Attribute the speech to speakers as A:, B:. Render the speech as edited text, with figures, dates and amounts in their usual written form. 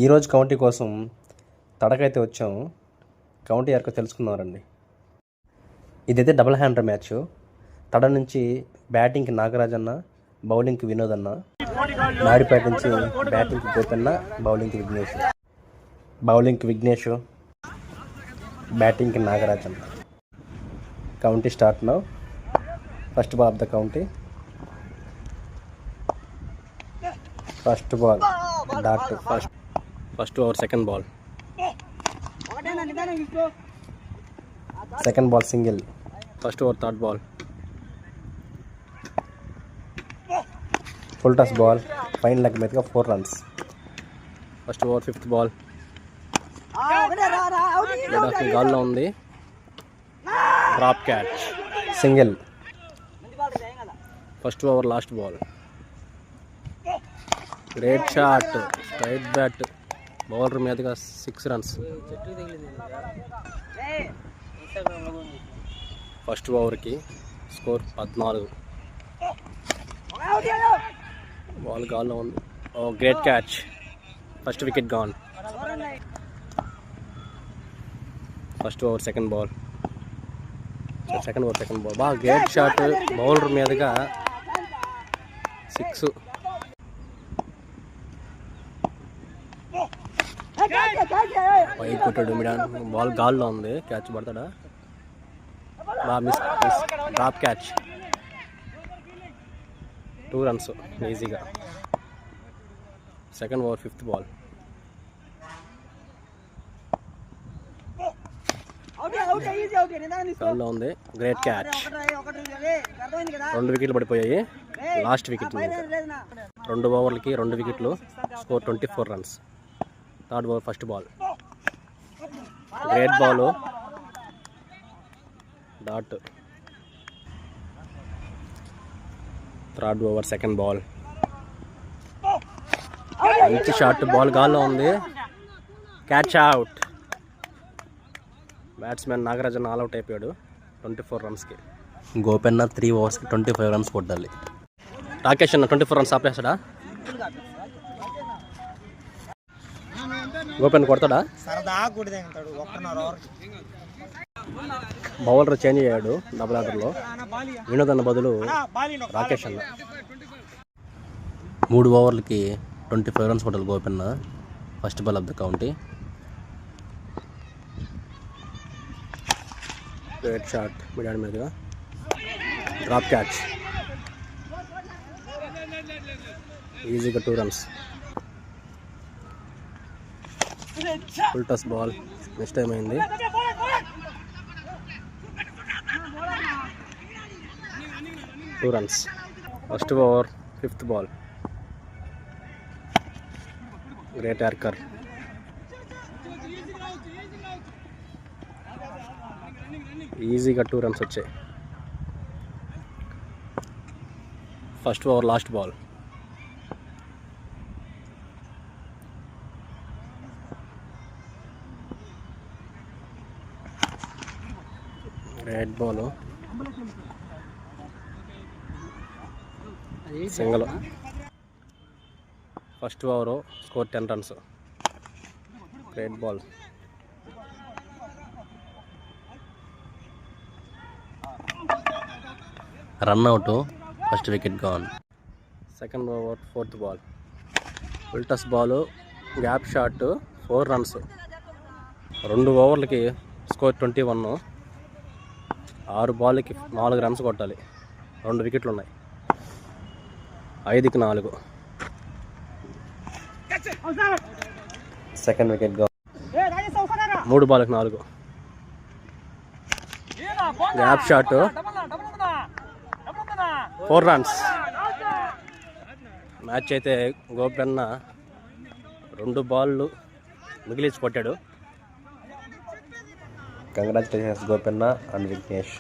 A: ఈరోజు కౌంటీ కోసం తడకైతే వచ్చాము. కౌంటీ ఎవరికో తెలుసుకున్నారండి. ఇదైతే డబుల్ హ్యాండర్ మ్యాచ్. తడ నుంచి బ్యాటింగ్కి నాగరాజ్ అన్న, బౌలింగ్కి వినోద్ అన్న, నాయుడుపేట నుంచి బ్యాటింగ్కి గోపన్న, బౌలింగ్కి విఘ్నేష్, బ్యాటింగ్కి నాగరాజ్ అన్న. County start now. First ball of the county. First ball dot. First over second ball. Second ball single. First over third ball. Full toss ball fine leg మీదుగా 4 runs. First over fifth ball. గాల్లో ఉంది. Drop catch single. First over last ball. Great shot straight bat bowler మీదుగా 6 runs. First ఓవర్కి score 14. Ball గాల్లో ఉంది. Great catch. First wicket gone. First over second ball. బాగా great shot bowler మీదుగా 6. Wide కొట్టాడు. Ball గాల్లో ఉంది. క్యాచ్ పడతాడా? మిస్. Drop catch. 2 runs ఈజీగా. Second over fifth ball. గాల్లో ఉంది. Great catch. 2 వికెట్లు పడిపోయాయి. Last wicket. 2 ఓవర్లకి 2 వికెట్లు. Score 24 runs. Third over first ball. Great ball dot. Third over second ball. మంచి షాట్. బాల్ గాల్లో ఉంది. Catch out. Batsmen Nagarajan all out అయిపోయాడు 24 runsకి. గోపెన్న 3 ఓవర్స్కి 25 runs కొట్టాలి. రాకేష్ అన్న 24 runs ఆపేస్తాడా? గోపెన్ కొడతాడా? బౌలర్ చేంజ్ అయ్యాడు డబుల్ ఆర్డర్లో. వినోద్ అన్న బదులు రాకేష్ అన్న. 3 ఓవర్లకి 25 runs కొట్టాలి Gopanna. First ball of the county. Great shot mid hand మీదుగా. డ్రాప్ క్యాచ్ ఈజీగా 2 runs. Full toss ball next time అయింది. Two runs. First over fifth ball. Great yorker. ఈజీగా 2 runs వచ్చాయి. First over last ball. Red ball single. First over score 10 runs. Red ball. Run out. First wicket gone. Second over fourth ball. Full toss ball gap shot 4 runs. 2 ఓవర్లకి score 21. 6 బాల్కి 4 runs కొట్టాలి. 2 వికెట్లు ఉన్నాయి. 5కి 4. Second wicket గా 3 బాల్కి 4. Gap shot 4 runs. Match అయితే గోపెన్న 2 బాళ్ళు మిగిలించి కొట్టాడు. Congratulations Gopanna and Vignesh.